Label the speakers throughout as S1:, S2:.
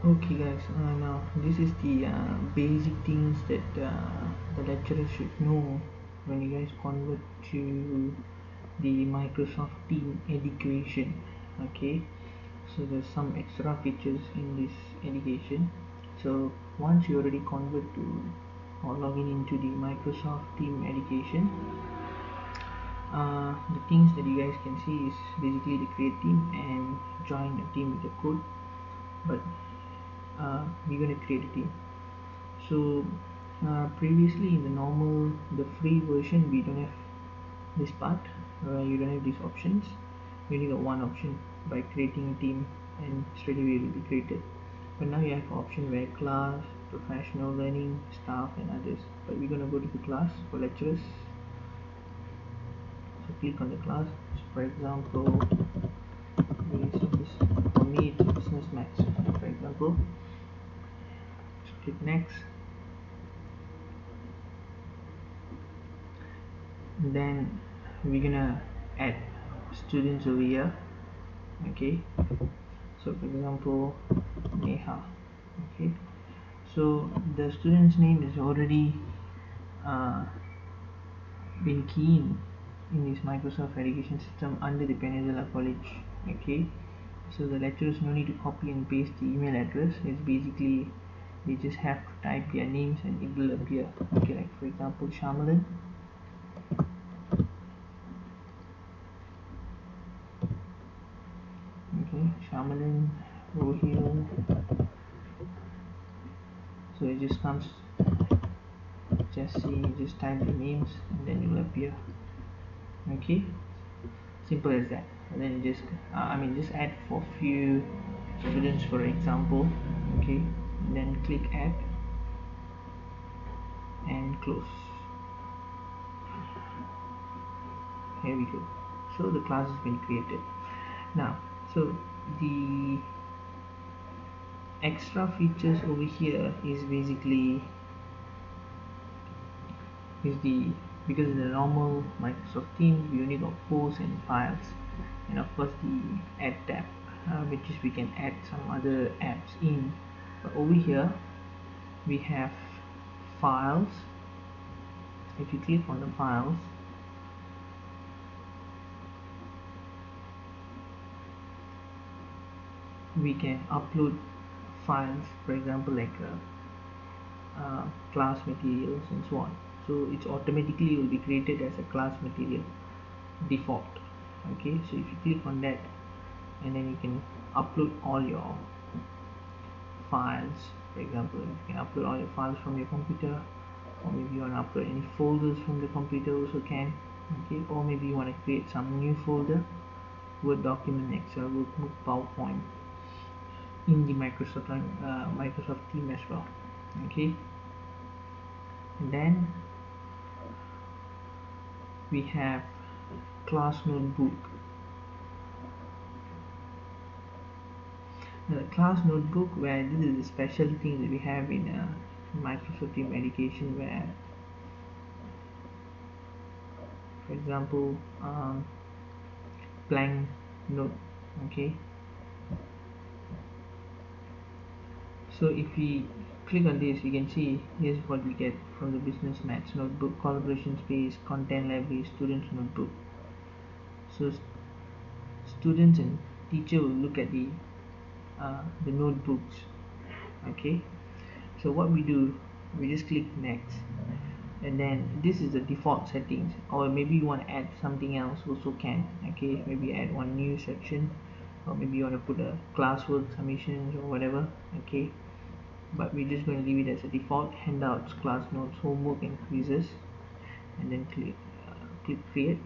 S1: Okay guys, now this is the basic things that the lecturer should know when you guys convert to the Microsoft Team education. Okay, so there's some extra features in this education. So once you already convert to or login into the Microsoft Team education, the things that you guys can see is basically the create team and join a team with the code, but we're going to create a team. So previously in the free version, we don't have this part. You don't have these options. You only got one option by creating a team, and straight away it will be created. But now you have option where class, professional learning, staff, and others. But we're gonna go to the class for lecturers. So click on the class. So for example, for me it's business maths. For example, so click next. Then we're gonna add students over here. Okay, so for example, Neha. Okay, so the student's name is already uh, been keyed in this Microsoft Education System under the Peninsula College. Okay, so the lecturers no need to copy and paste the email address. It's basically they just have to type their names and it will appear. Okay, like for example, Shamalan. Okay, Shamalan, Rohil. So it just comes. Just see, just type the names and then it will appear. Okay, simple as that. And then just just add for few students for example. Okay, and then click add and close. Here we go. So the class has been created now. So the extra features over here is basically is the because in the normal Microsoft Teams we only got posts and files, and of course the add tab, which is we can add some other apps in. But over here we have files. If you click on the files, we can upload files, for example like class materials and so on. So it's automatically will be created as a class material default. Okay, so if you click on that, and then you can upload all your files. For example, you can upload all your files from your computer, or maybe you want to upload any folders from the computer also can. Okay, or maybe you want to create some new folder, Word document, Excel, Workbook, PowerPoint in the Microsoft team as well. Okay, and then we have class notebook. Now, the class notebook, where this is a special thing that we have in Microsoft Team Education, where for example blank note. Okay, so if we click on this, you can see here's what we get from the business maths notebook: collaboration space, content library, students notebook. So students and teacher will look at the notebooks. Okay, so what we do, we just click next, and then this is the default settings, or maybe you want to add something else also can. Okay, maybe add one new section, or maybe you want to put a classwork submissions or whatever. Okay, but we're just going to leave it as a default: handouts, class notes, homework, and quizzes. And then click create.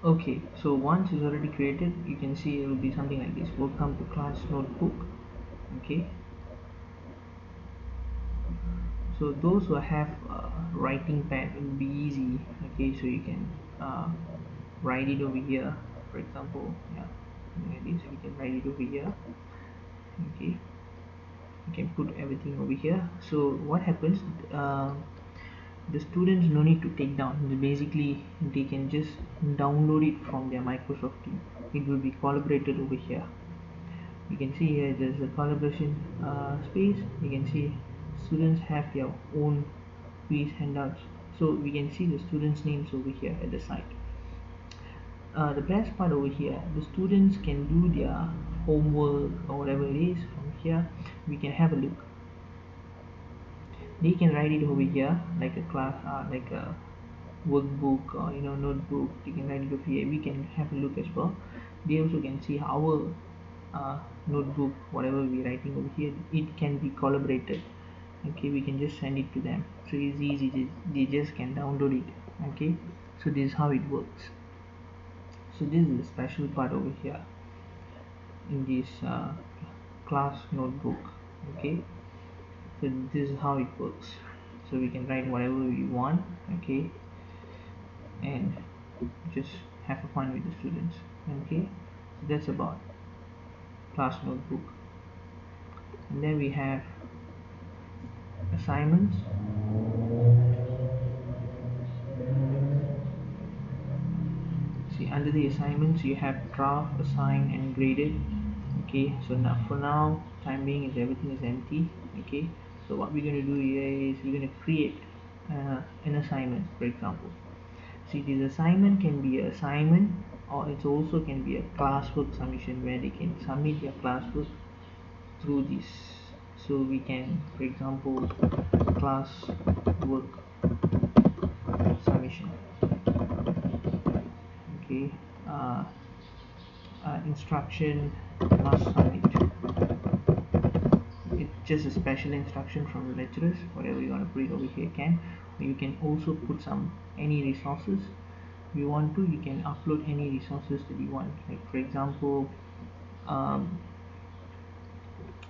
S1: Okay, so once it's already created, you can see it will be something like this: welcome to class notebook. Okay, so those who have writing pad, it will be easy. Okay, so you can write it over here. for example, yeah, like this we can write it over here. Okay, you can put everything over here. So what happens, uh, the students no need to take down. Basically they can just download it from their Microsoft team. It will be collaborated over here. You can see here there's a collaboration space. You can see students have their own quiz handouts, so we can see the students names over here at the side. The best part over here, the students can do their homework or whatever it is from here. We can have a look. They can write it over here like a class, like a workbook or notebook. They can write it over here. We can have a look as well. They also can see our notebook, whatever we're writing over here. It can be collaborated. Okay, we can just send it to them, so it's easy. They just can download it. Okay, so this is how it works. So this is the special part over here in this class notebook. Okay, so this is how it works. So we can write whatever we want. Okay, and just have a fun with the students. Okay, so that's about class notebook. And then we have assignments. See, under the assignments you have draft, assign and graded. Okay, so now for now time being is everything is empty. Okay, so what we're going to do here is we're going to create an assignment, for example. See, this assignment can be an assignment, or it also can be a classwork submission where they can submit their classwork through this. So we can, for example, class work submission. Okay, uh, instruction must submit. It's just a special instruction from the lecturers. Whatever you want to put it over here can. You can also put some any resources you want to. You can upload any resources that you want. Like for example,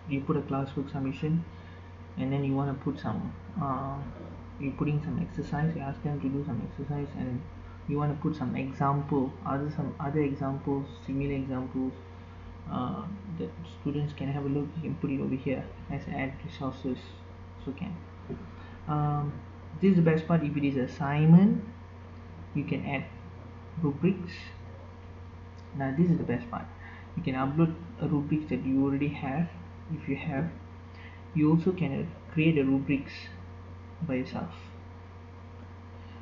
S1: you put a classwork submission, and then you want to put some you're putting some exercise. You ask them to do some exercise, and you want to put some other examples, similar examples, that students can have a look. You can put it over here as add resources. So can this is the best part. If it is assignment, you can add rubrics. Now this is the best part. You can upload a rubrics that you already have. If you have, you also can create a rubrics by yourself.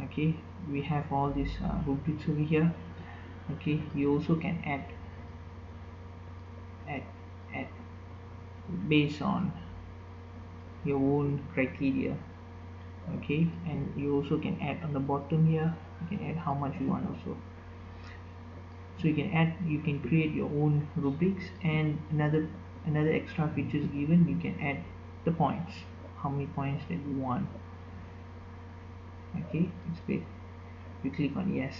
S1: Okay, we have all these rubrics over here. Okay, you also can add add based on your own criteria. Okay, and you also can add on the bottom here. You can add how much you want also. So you can create your own rubrics, and another extra features given. You can add the points, how many points that you want. Okay, it's great. You click on yes,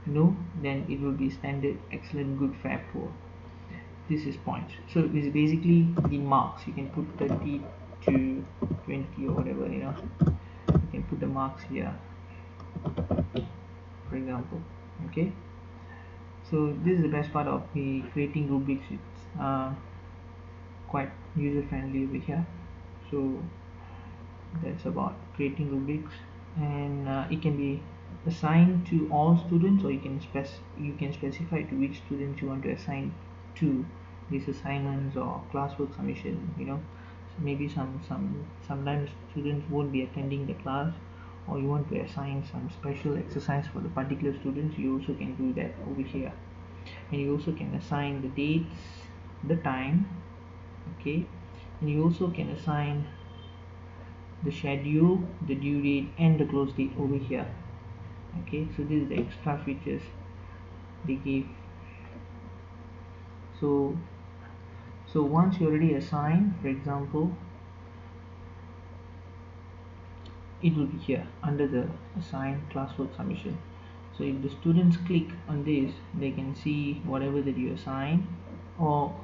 S1: no, then it will be standard, excellent, good, fair, poor. This is points. So this is basically the marks. You can put 30 to 20 or whatever, you can put the marks here, for example. Okay, so this is the best part of the creating rubrics. It's quite user friendly over here. So that's about creating rubrics, and it can be assigned to all students, or you can specify to which students you want to assign to these assignments or classwork submission. So maybe sometimes students won't be attending the class, or you want to assign some special exercise for the particular students. You also can do that over here, and you also can assign the dates, the time. Okay, and you also can assign the schedule, the due date and the close date over here. Okay, so this is the extra features they give. So once you already assign, for example, it will be here under the assign classwork submission. So if the students click on this, they can see whatever that you assign, or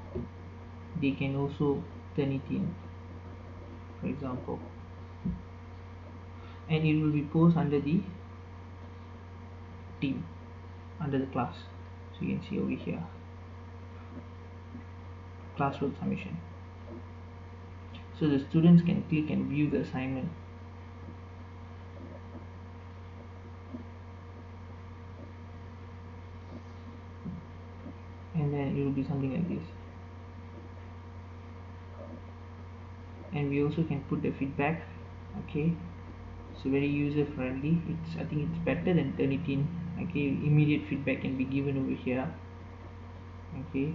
S1: they can also turn it in, for example, and it will be posted under the team, under the class. So you can see over here, classwork submission. So the students can click and view the assignment. And then it will be something like this. And we also can put the feedback. Okay, so very user friendly. I think it's better than Turnitin. Okay, immediate feedback can be given over here. Okay,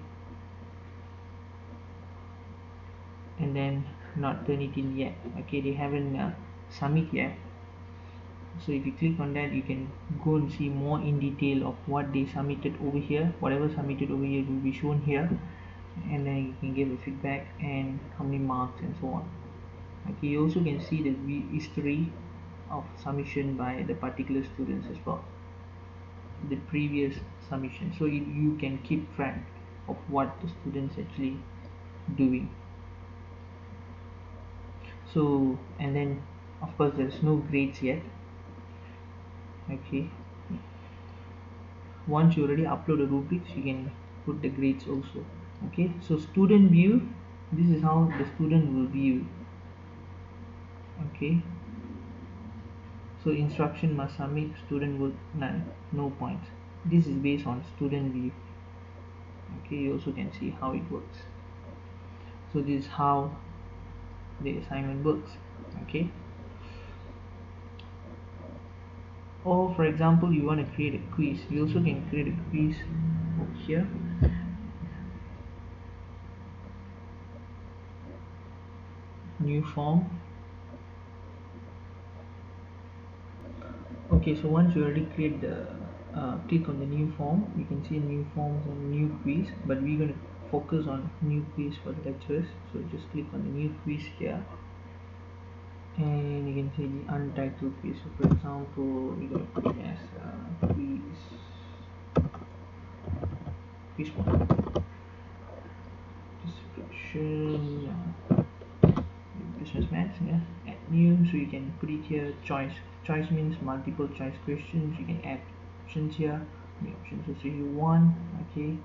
S1: and then not Turnitin yet. Okay, they haven't submit yet. So if you click on that, you can go and see more in detail of what they submitted over here. Whatever submitted over here will be shown here, and then you can give a feedback and how many marks and so on. Okay, you also can see the history of submission by the particular students as well, the previous submission, so you can keep track of what the students actually doing. So, and then of course there's no grades yet. Okay, once you already upload the rubrics, you can put the grades also. Okay, so student view, this is how the student will view. Okay, so instruction must submit student work none, no points. This is based on student view. Okay, you also can see how it works. So this is how the assignment works. Okay, or for example you want to create a quiz, you also can create a quiz over here. New form. Okay, so once you already create the click on the new form, you can see new forms and new quiz, but we're going to focus on new quiz for the lecturers. So just click on the new quiz here, and you can see the untitled quiz. So for example, we're going to put it as quiz one description, business maths. Yeah, add new, so you can put it here. Choice means multiple choice questions. You can add options here, the options also you want. Okay,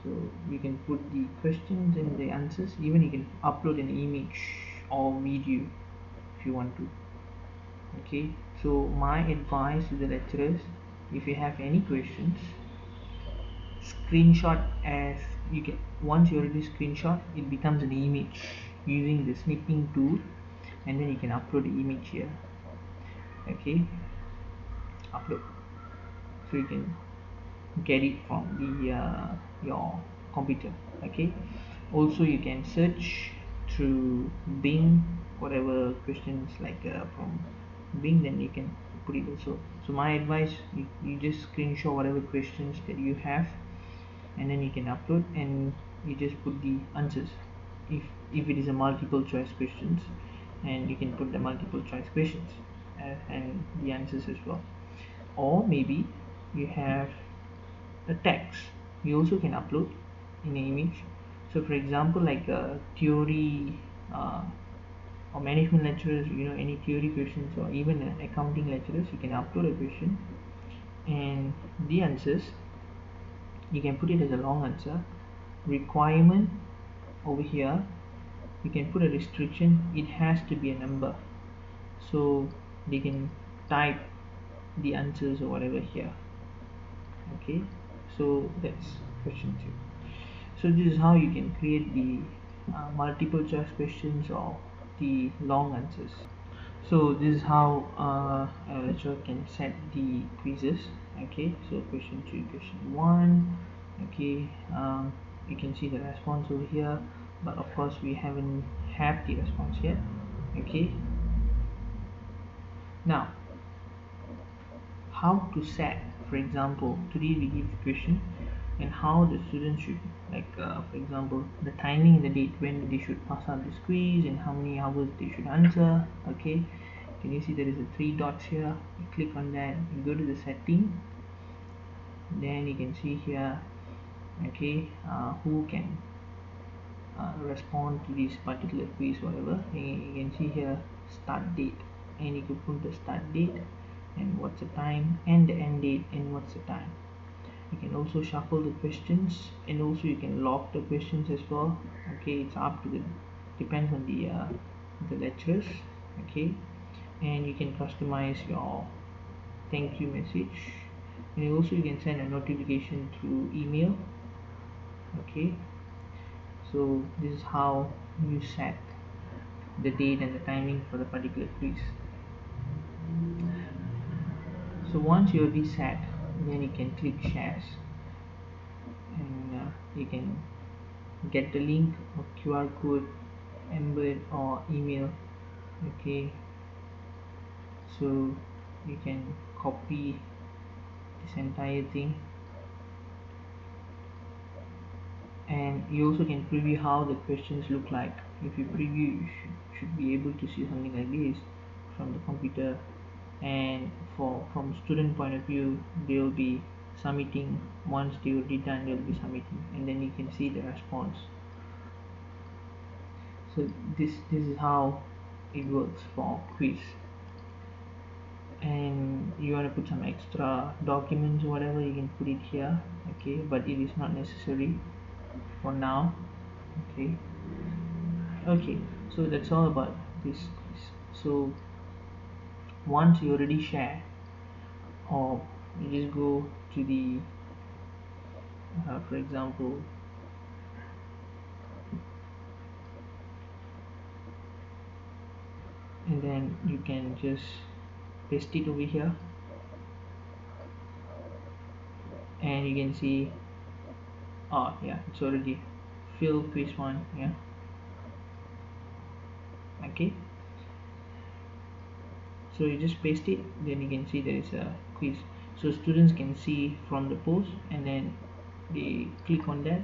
S1: so you can put the questions and the answers. Even you can upload an image or video if you want to. Okay, so my advice to the lecturers, if you have any questions, screenshot. As you can, once you already screenshot, it becomes an image using the snipping tool, and then you can upload the image here. Okay, upload, so you can get it from the your computer. Okay, also you can search through Bing whatever questions like from Bing, then you can put it also. So my advice, you just screenshot whatever questions that you have, and then you can upload, and you just put the answers if it is a multiple choice questions, and you can put the multiple choice questions and the answers as well. Or maybe you have a text, you also can upload in an image. So for example, like theory or management lecturers, any theory questions, or even accounting lecturers, you can upload a question and the answers. You can put it as a long answer. Requirement over here, you can put a restriction, it has to be a number, so they can type the answers or whatever here. Okay, so that's question 2. So this is how you can create the multiple choice questions or the long answers. So this is how a lecturer can set the quizzes. Okay, so question 2, question 1. Okay, you can see the response over here, but of course we haven't have the response yet. Okay, now how to set, for example, today we give the question and how the students should, like for example, the timing and the date when they should pass out this quiz and how many hours they should answer. Okay, can you see there is a 3 dots here? You click on that, you go to the setting, then you can see here. Okay, who can respond to this particular quiz, whatever. You can see here start date, and you can put the start date and what's the time, and the end date and what's the time. You can also shuffle the questions, and also you can lock the questions as well. Okay, it's up to the depends on the lecturers. Okay, and you can customize your thank you message, and also you can send a notification through email. Okay, so this is how you set the date and the timing for the particular quiz. So once you're reset, then you can click shares, and you can get the link or QR code, embed or email. Okay, so you can copy this entire thing, and you also can preview how the questions look like. If you preview, you should be able to see something like this from the computer. And from student point of view, they will be submitting. Once they will be done, they'll be submitting, and then you can see the response. So this is how it works for quiz. And you want to put some extra documents or whatever, you can put it here. Okay, but it is not necessary for now. Okay, okay, so that's all about this quiz. So once you already share, or you just go to the for example, and then you can just paste it over here, and you can see, oh yeah, it's already fill quiz 1. Yeah, okay, so you just paste it, then you can see there is a quiz, so students can see from the post, and then they click on that.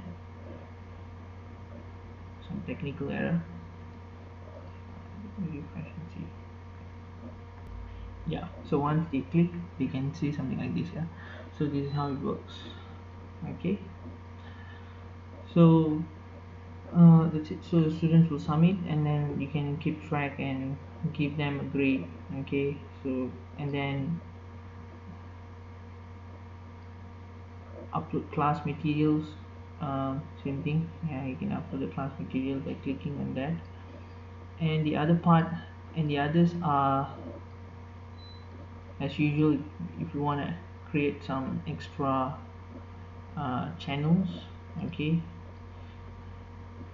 S1: Some technical error, refresh and see. Yeah, so once they click, they can see something like this. Yeah, so this is how it works. Okay, so that's it. So the students will submit, and then you can keep track and give them a grade. Okay, so and then upload class materials. Same thing. Yeah, you can upload the class material by clicking on that. And the other part, and the others are, as usual, if you want to create some extra channels. Okay,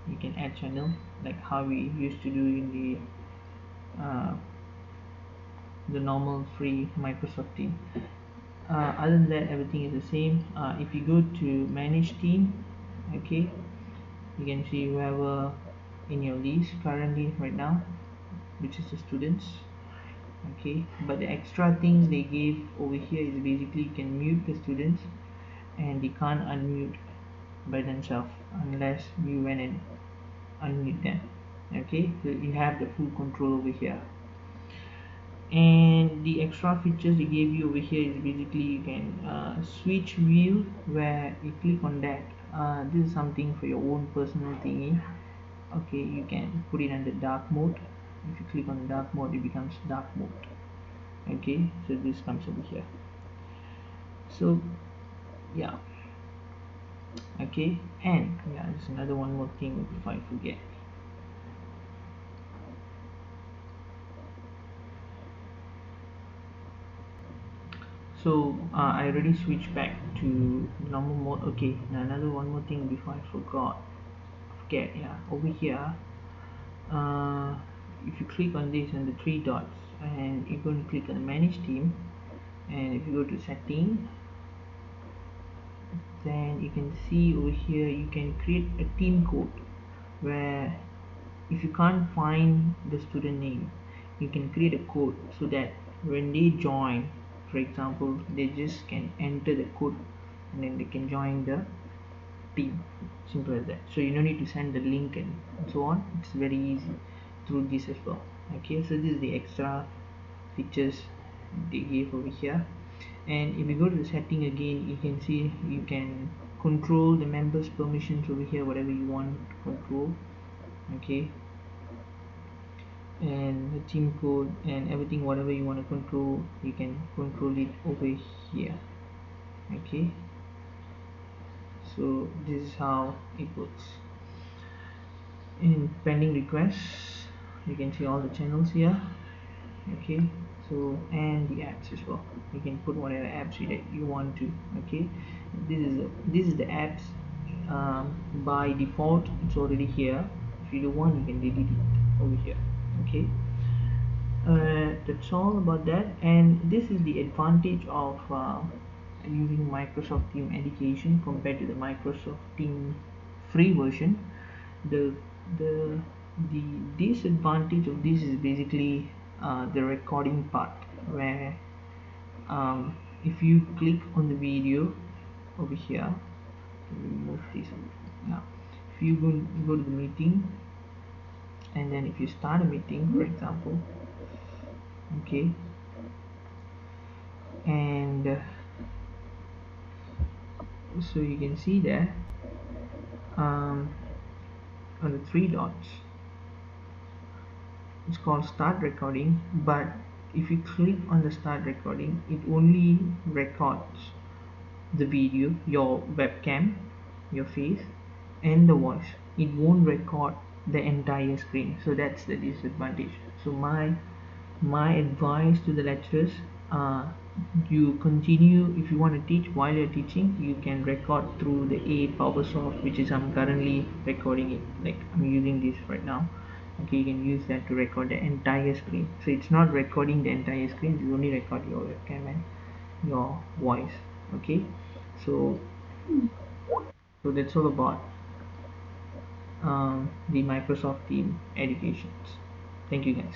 S1: you can add channel like how we used to do in the normal free Microsoft team. Other than that, everything is the same. If you go to manage team, okay, you can see whoever in your list currently right now, which is the students. Okay, but the extra things they gave over here is basically you can mute the students, and they can't unmute by themselves unless you went and unmute them. Okay, so you have the full control over here. And the extra features they gave you over here is basically you can switch view, where you click on that. This is something for your own personal thingy. Okay, you can put it under dark mode. If you click on the dark mode, it becomes dark mode. Okay, so this comes over here. So yeah, okay, and yeah, there's another one more thing before I forget. So I already switched back to normal mode. Okay, now another one more thing before I forget. Yeah, over here, uh, if you click on this and the three dots, and you're going to click on the manage team, and if you go to setting, then you can see over here you can create a team code, where if you can't find the student name, you can create a code so that when they join, for example, they just can enter the code, and then they can join the team. Simple as that. So you don't need to send the link and so on. It's very easy through this as well. Okay, so this is the extra features they gave over here. And if you go to the setting again, you can see you can control the members permissions over here, whatever you want to control. Okay, and the team code and everything, whatever you want to control, you can control it over here. Okay, So this is how it works. In pending requests, you can see all the channels here. Okay, so and the apps as well. You can put whatever apps that you want to. Okay, this is the apps. By default it's already here. If you don't want, you can delete it over here. Okay, that's all about that. And this is the advantage of using Microsoft Team Education compared to the Microsoft Team free version. The the the disadvantage of this is basically the recording part, where if you click on the video over here, remove this now. If you go to the meeting, and then if you start a meeting, for example, okay, and so you can see there, um, on the three dots, it's called start recording. But if you click on the start recording, it only records the video, your webcam, your face, and the voice. It won't record the entire screen. So that's the disadvantage. So my advice to the lecturers, uh, you continue. If you want to teach while you're teaching, you can record through the A PowerSoft, which is I'm currently recording it, like I'm using this right now. Okay, you can use that to record the entire screen. So it's not recording the entire screen, you only record your webcam and your voice. Okay, so that's all about the Microsoft Team Educations. Thank you guys.